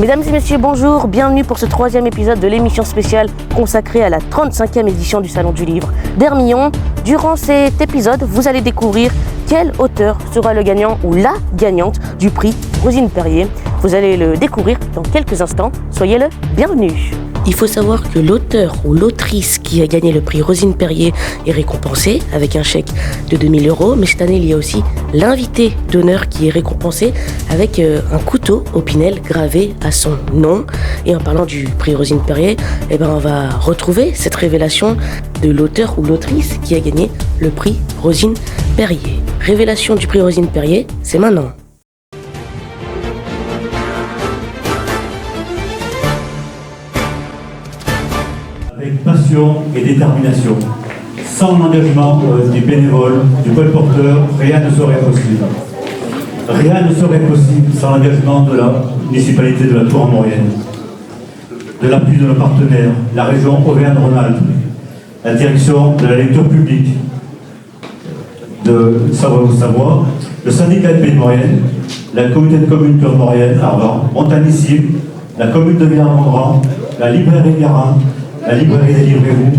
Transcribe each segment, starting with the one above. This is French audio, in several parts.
Mesdames et messieurs, bonjour, bienvenue pour ce 3e épisode de l'émission spéciale consacrée à la 35e édition du Salon du Livre d'Hermillon. Durant cet épisode, vous allez découvrir quel auteur sera le gagnant ou la gagnante du prix Rosine Perrier. Vous allez le découvrir dans quelques instants, soyez le bienvenu. Il faut savoir que l'auteur ou l'autrice qui a gagné le prix Rosine Perrier est récompensé avec un chèque de 2000 €. Mais cette année, il y a aussi l'invité d'honneur qui est récompensé avec un couteau au Pinel gravé à son nom. Et en parlant du prix Rosine Perrier, on va retrouver cette révélation de l'auteur ou l'autrice qui a gagné le prix Rosine Perrier. Révélation du prix Rosine Perrier, c'est maintenant. Avec passion et détermination. Sans l'engagement des bénévoles, du colporteur, rien ne serait possible. Rien ne serait possible sans l'engagement de la municipalité de la Tour-en-Maurienne, de l'appui de nos partenaires, la région Auvergne-Rhône-Alpes, la direction de la lecture publique de Savoie, le syndicat de Pays de Maurienne, la communauté de communes Tour-en-Maurienne, Arvan, Montagne-Cible, la commune de Villars-Mondran, la librairie Garin, la librairie des Livrez-vous,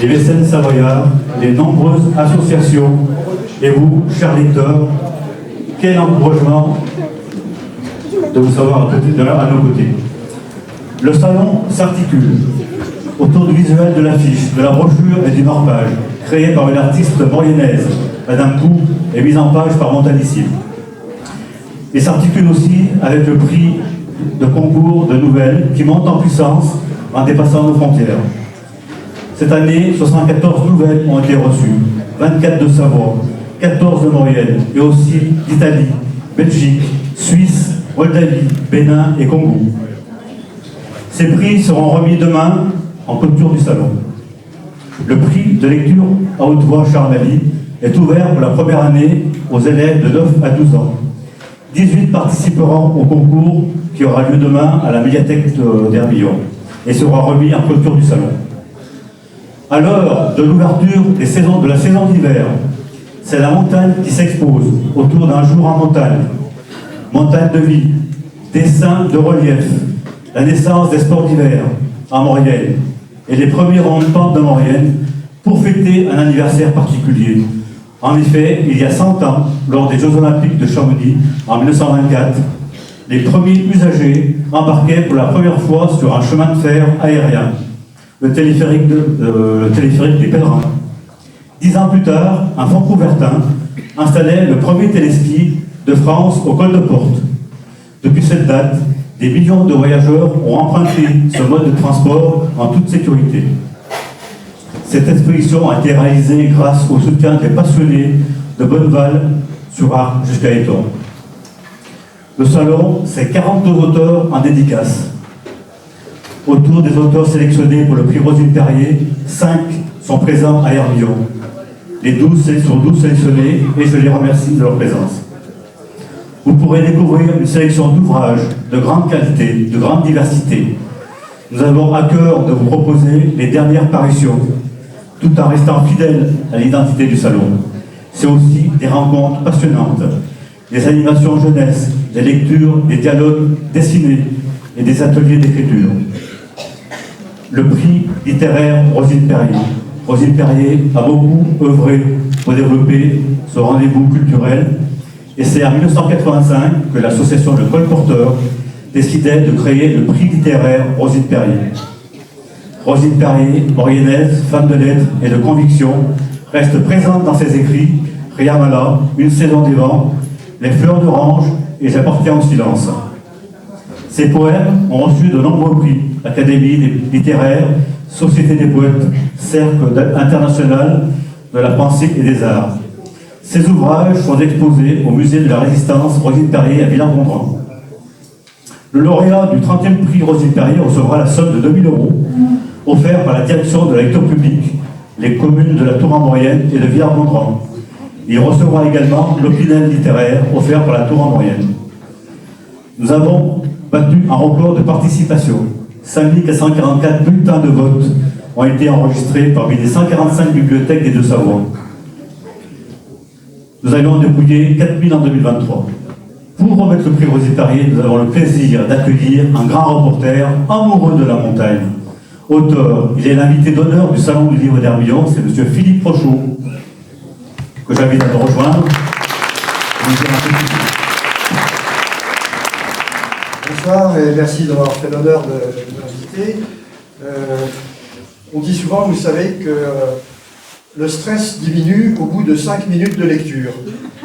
les mécènes savoyards, les nombreuses associations, et vous, chers lecteurs, quel encouragement de vous savoir à nos côtés. Le salon s'articule autour du visuel de l'affiche, de la brochure et du marque-page, créé par une artiste mauriennaise, Madame Pou, et mise en page par Montagne-Cible. Il s'articule aussi avec le prix de concours de nouvelles qui monte en puissance en dépassant nos frontières. Cette année, 74 nouvelles ont été reçues, 24 de Savoie, 14 de Maurienne, et aussi d'Italie, Belgique, Suisse, Moldavie, Bénin et Congo. Ces prix seront remis demain en clôture du salon. Le prix de lecture à haute voix Charles Mali est ouvert pour la première année aux élèves de 9 à 12 ans. 18 participeront au concours qui aura lieu demain à la médiathèque d'Hermillon et sera remis en clôture du salon. À l'heure de l'ouverture de la saison d'hiver, c'est la montagne qui s'expose autour d'un jour en montagne. Montagne de vie, dessin de relief, la naissance des sports d'hiver en Maurienne et les premiers ronds de pente de Maurienne pour fêter un anniversaire particulier. En effet, il y a 100 ans, lors des Jeux Olympiques de Chamonix en 1924, les premiers usagers embarquaient pour la première fois sur un chemin de fer aérien, le téléphérique des pèlerins. 10 ans plus tard, un Franco-Vertin installait le premier téléski de France au col de Porte. Depuis cette date, des millions de voyageurs ont emprunté ce mode de transport en toute sécurité. Cette expédition a été réalisée grâce au soutien des passionnés de Bonneval sur Arc jusqu'à Éton. Le salon, c'est 42 auteurs en dédicace. Autour des auteurs sélectionnés pour le prix Rosine Perrier, 5 sont présents à Hermillon. Les 12 sont 12 sélectionnés et je les remercie de leur présence. Vous pourrez découvrir une sélection d'ouvrages de grande qualité, de grande diversité. Nous avons à cœur de vous proposer les dernières parutions, tout en restant fidèles à l'identité du salon. C'est aussi des rencontres passionnantes, des animations jeunesse, des lectures, des dialogues dessinés et des ateliers d'écriture. Le prix littéraire Rosine Perrier. Rosine Perrier a beaucoup œuvré pour développer ce rendez-vous culturel et c'est en 1985 que l'association Le Colporteur décidait de créer le prix littéraire Rosine Perrier. Rosine Perrier, mauriennaise, femme de lettres et de conviction, reste présente dans ses écrits Riamala, Une saison des vents, Les fleurs d'orange et J'appartiens au silence. Ses poèmes ont reçu de nombreux prix, Académie littéraire, Société des poètes, Cercle international de la pensée et des arts. Ces ouvrages sont exposés au musée de la Résistance Rosine Perrier à Villars-Mondran. Le lauréat du 30e prix Rosine Perrier recevra la somme de 2000 € offert par la direction de la lecture publique, les communes de la Tour-en-Maurienne et de Villars-Mondran. Il recevra également l'Opinel littéraire offert par la Tour-en-Maurienne. Nous avons battu un record de participation. 5444 bulletins de vote ont été enregistrés parmi les 145 bibliothèques des Deux-Savoies. Nous allons en dépouiller 4000 en 2023. Pour remettre le prix Rosy Perrier, nous avons le plaisir d'accueillir un grand reporter amoureux de la montagne. Auteur, il est l'invité d'honneur du Salon du Livre d'Hermillon, c'est M. Philippe Prochot, que j'invite à nous rejoindre. Bonsoir et merci d'avoir fait l'honneur de m'inviter. On dit souvent, vous savez, que le stress diminue au bout de 5 minutes de lecture.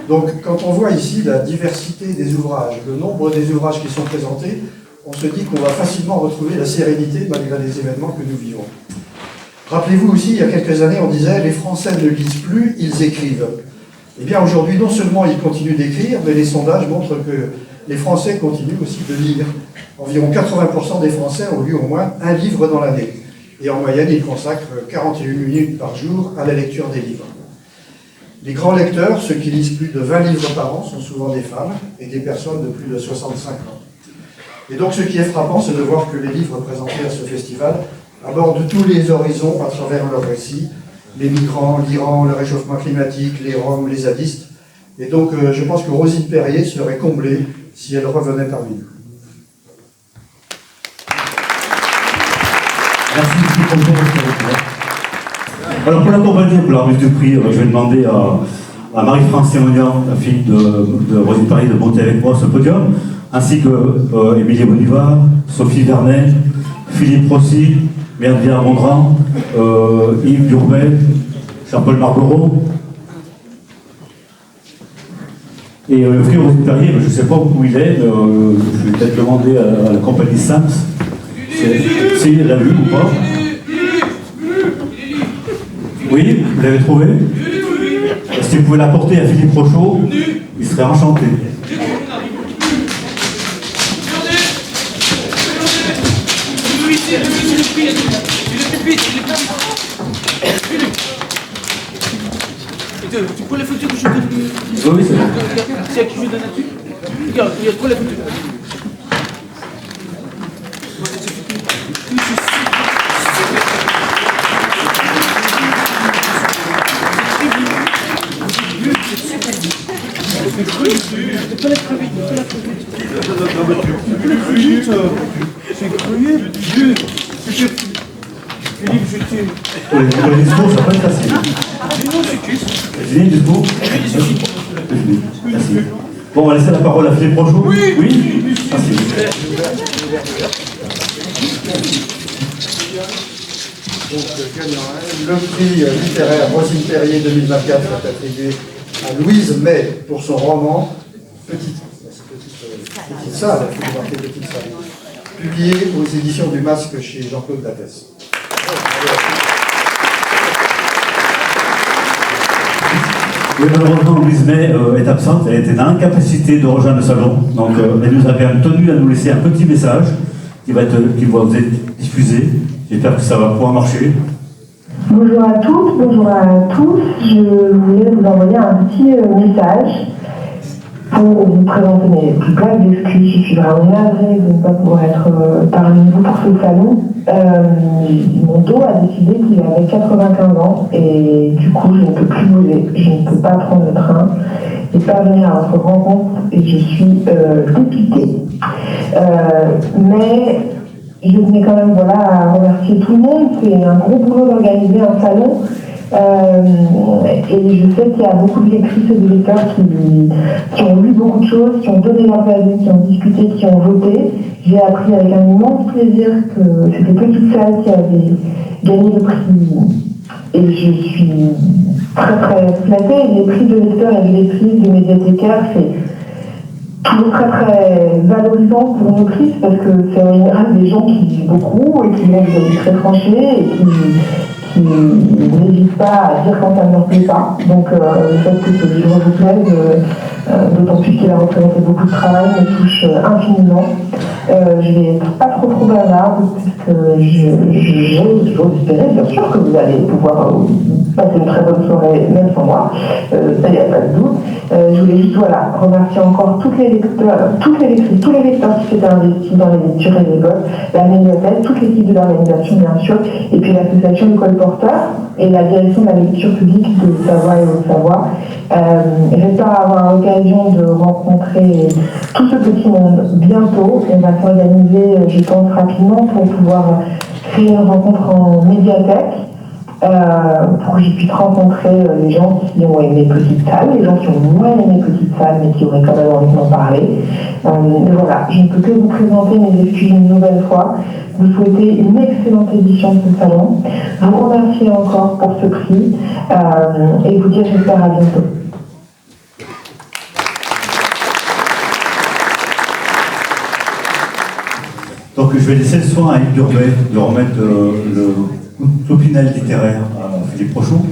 Donc quand on voit ici la diversité des ouvrages, le nombre des ouvrages qui sont présentés, on se dit qu'on va facilement retrouver la sérénité malgré les événements que nous vivons. Rappelez-vous aussi, il y a quelques années, on disait « les Français ne lisent plus, ils écrivent ». Eh bien aujourd'hui, non seulement ils continuent d'écrire, mais les sondages montrent que les Français continuent aussi de lire. Environ 80% des Français ont lu au moins un livre dans l'année. Et en moyenne, ils consacrent 41 minutes par jour à la lecture des livres. Les grands lecteurs, ceux qui lisent plus de 20 livres par an, sont souvent des femmes et des personnes de plus de 65 ans. Et donc ce qui est frappant, c'est de voir que les livres présentés à ce festival abordent tous les horizons à travers leurs récits, les migrants, l'Iran, le réchauffement climatique, les Roms, les zadistes. Et donc je pense que Rosine Perrier serait comblée si elle revenait parmi nous. Merci beaucoup. Alors pour l'accompagner pour la remise du prix, je vais demander à Marie-France Simonian, la fille de Rosine Perrier, de monter avec moi sur le podium, ainsi que Émilie Bonivar, Sophie Vernet, Philippe Rossi, Merdvia Mondrant, Yves Durbet, Jean-Paul Marbereau. Et le prix Rosine Perrier, je ne sais pas où il est, je vais peut-être demander à la compagnie Sams s'il l'a vu ou pas. Oui, vous l'avez trouvé? Si vous pouvez l'apporter à Philippe Prochot, il serait enchanté. Tu prends les photos que je donne. Oui, c'est bon. C'est à qui je donne un truc. Regarde, prends les photos. Pour les discours, ça va être facile. J'ai dit discours. Merci. Bon, on va laisser la parole à Philippe Prochot. Oui. Merci. Donc, le prix littéraire Rosine Perrier 2024 est attribué à Louise May pour son roman Petite salle, Petite salle, publié aux éditions du Masque chez Jean-Claude Lattès. Oui, malheureusement, Louise May est absente. Elle était dans l'incapacité de rejoindre le salon. Donc, elle nous a quand même tenu à nous laisser un petit message qui va vous être diffusé. J'espère que ça va pouvoir marcher. Bonjour à toutes, bonjour à tous. Je voulais vous envoyer un petit message pour vous présenter mes plus graves excuses. Je suis vraiment navrée de ne pas pouvoir être parmi vous pour ce salon. Mon dos a décidé qu'il avait 95 ans et du coup je ne peux plus bouger, je ne peux pas prendre le train et pas venir à votre rencontre et je suis dépitée. Mais je tenais quand même à remercier tout le monde. C'est un gros boulot d'organiser un salon. Et je sais qu'il y a beaucoup de lectrices et de lecteurs qui ont lu beaucoup de choses, qui ont donné leur avis, qui ont discuté, qui ont voté. J'ai appris avec un immense plaisir que c'était Petite Salle qui avait gagné le prix. Et je suis très très flattée. Les prix de lecteurs et de lectrices, de médiathécaires, c'est toujours très très valorisant pour nos lectrices parce que c'est en général des gens qui lisent beaucoup et qui ont des avis très tranchés et qui n'hésitent pas à dire quand ça ne leur plaît pas. Donc le fait que ce livre vous plaise, d'autant plus qu'il a représenté beaucoup de travail, me touche infiniment. Je vais pas trop bavarde puisque j'ose espérer bien sûr que vous allez pouvoir passer une très bonne bonne soirée, même sans moi, ça y a pas de doute. Je voulais juste remercier encore tous les lecteurs qui s'étaient investis dans les lectures et les votes, la médiathèque, toute l'équipe de l'organisation bien sûr, et puis l'association du colporteur et la direction de la lecture publique de Savoie et Haute-Savoie. J'espère avoir l'occasion de rencontrer tout ce petit monde bientôt. On va s'organiser, je pense, rapidement pour pouvoir créer une rencontre en médiathèque. Pour que je puisse rencontrer les gens qui ont aimé Petite Salle, les gens qui ont moins aimé Petite Salle, mais qui auraient quand même envie d'en parler. Voilà, je ne peux que vous présenter mes excuses une nouvelle fois, vous souhaiter une excellente édition de ce salon, vous remercier encore pour ce prix, et vous dire j'espère à bientôt. Donc je vais laisser le soin à Yves Durbet de remettre le Topinel littéraire à Philippe Rochon.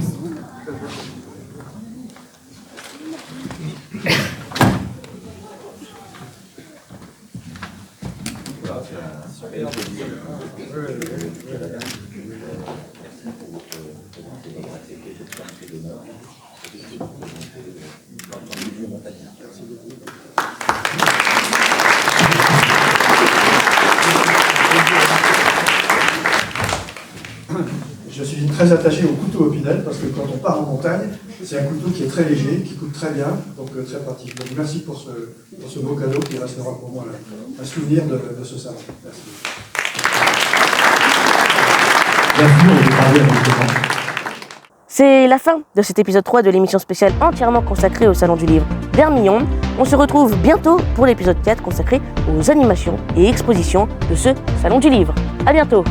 Je suis très attaché au couteau Opinel parce que quand on part en montagne, c'est un couteau qui est très léger, qui coûte très bien, donc très pratique. Donc merci pour ce beau cadeau qui restera pour moi un souvenir de ce salon. Merci. Merci, on va parler avec le temps. C'est la fin de cet épisode 3 de l'émission spéciale entièrement consacrée au Salon du Livre d'Hermillon. On se retrouve bientôt pour l'épisode 4 consacré aux animations et expositions de ce Salon du Livre. À bientôt.